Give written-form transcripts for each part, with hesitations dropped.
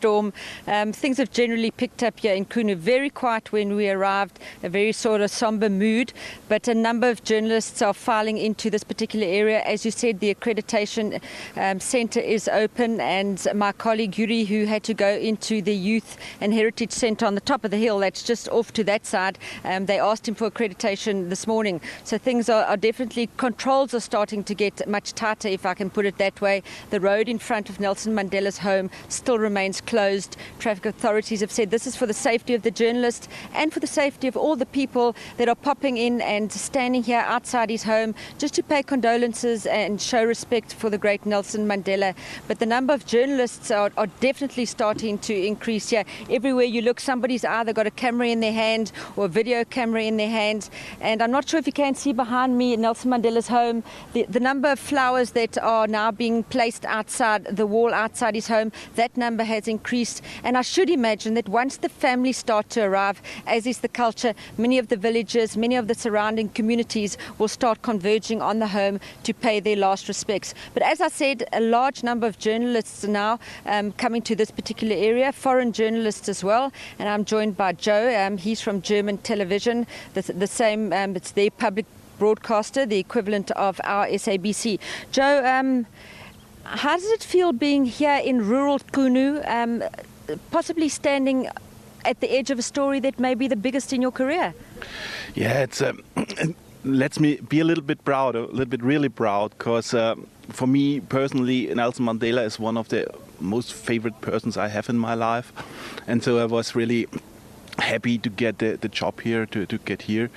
storm. Things have generally picked up here in Kunu. Very quiet when we arrived, a very sort of somber mood, but a number of journalists are filing into this particular area. As you said, the accreditation centre is open, and my colleague Yuri, who had to go into the Youth and Heritage Centre on the top of the hill, that's just off to that side, they asked him for accreditation this morning. So things are definitely, controls are starting to get much tighter, if I can put it that way. The road in front of Nelson Mandela's home still remains closed. Traffic authorities have said this is for the safety of the journalist and for the safety of all the people that are popping in and standing here outside his home just to pay condolences and show respect for the great Nelson Mandela. But the number of journalists are definitely starting to increase here. Everywhere you look, somebody's either got a camera in their hand or a video camera in their hand. And I'm not sure if you can see behind me Nelson Mandela's home, the number of flowers that are now being placed outside the wall outside his home, that number has increased. And I should imagine that once the families start to arrive, as is the culture, many of the villages, many of the surrounding communities will start converging on the home to pay their last respects. But as I said, a large number of journalists are now coming to this particular area, foreign journalists as well. And I'm joined by Joe. He's from German television, the same, it's their public broadcaster, the equivalent of our SABC. Joe, how does it feel being here in rural Kunu, possibly standing at the edge of a story that may be the biggest in your career? Yeah, it's lets me be a little bit proud, a little bit really proud, because for me personally, Nelson Mandela is one of the most favorite persons I have in my life, and so I was really happy to get the job here, to get here.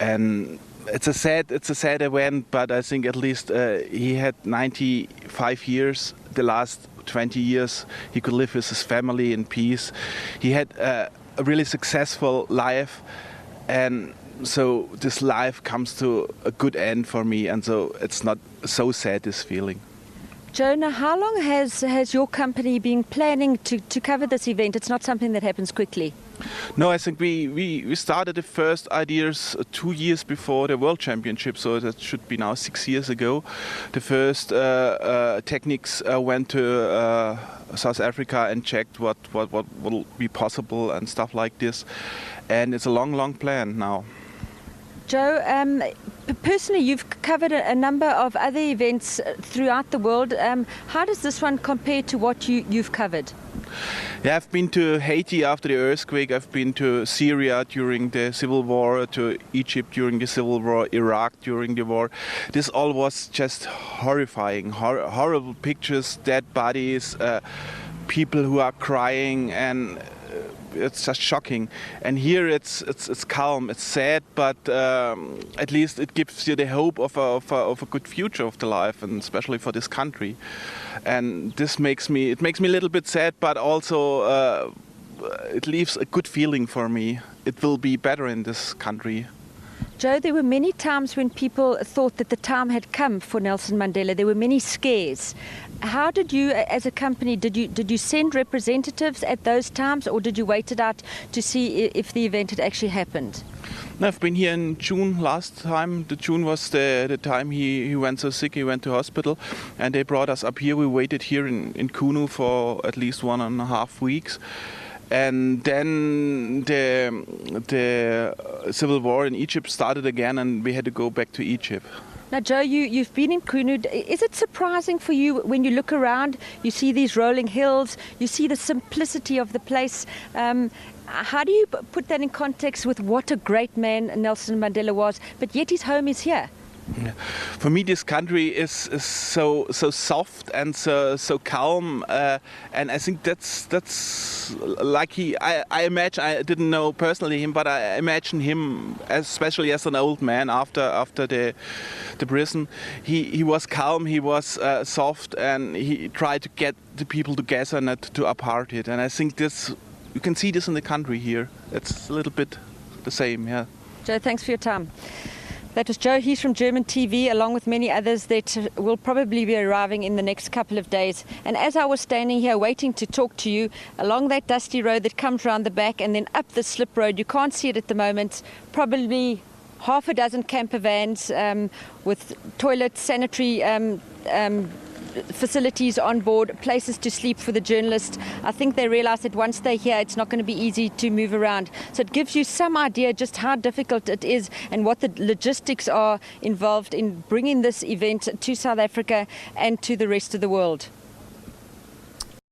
And it's a sad event, but I think at least he had 95 years. The last 20 years he could live with his family in peace. He had a really successful life, and so this life comes to a good end for me, and so it's not so sad, this feeling. Jonah, how long has your company been planning to cover this event? It's not something that happens quickly. No, I think we started the first ideas 2 years before the World Championship, so that should be now 6 years ago. The first techniques went to South Africa and checked what will be possible and stuff like this. And it's a long plan now. Joe, personally, you've covered a number of other events throughout the world. How does this one compare to what you've covered? Yeah, I've been to Haiti after the earthquake. I've been to Syria during the civil war, to Egypt during the civil war, Iraq during the war. This all was just horrifying, horrible pictures, dead bodies, people who are crying, and it's just shocking. And here it's calm, it's sad, but at least it gives you the hope of a good future of the life, and especially for this country. And this makes me a little bit sad, but also it leaves a good feeling for me. It will be better in this country. Joe, there were many times when people thought that the time had come for Nelson Mandela. There were many scares. How did you, as a company, did you send representatives at those times, or did you wait it out to see if the event had actually happened? No, I've been here in June last time. The June was the time he went so sick, he went to hospital, and they brought us up here. We waited here in Kunu for at least 1.5 weeks. And then the civil war in Egypt started again, and we had to go back to Egypt. Now, Joe, you've been in Kunu. Is it surprising for you when you look around, you see these rolling hills, you see the simplicity of the place? How do you put that in context with what a great man Nelson Mandela was, but yet his home is here? Yeah. For me, this country is so soft and so calm, and I think that's like I imagine, I didn't know personally him, but I imagine him, especially as an old man after the prison. He was calm, he was soft, and he tried to get the people together, not to apart it. And I think this, you can see this in the country here. It's a little bit the same, yeah. Joe, thanks for your time. That was Joe. He's from German TV, along with many others that will probably be arriving in the next couple of days. And as I was standing here waiting to talk to you, along that dusty road that comes round the back and then up the slip road, you can't see it at the moment, probably half a dozen camper vans with toilets, sanitary facilities on board, places to sleep for the journalists. I think they realize that once they're here, it's not going to be easy to move around. So it gives you some idea just how difficult it is and what the logistics are involved in bringing this event to South Africa and to the rest of the world.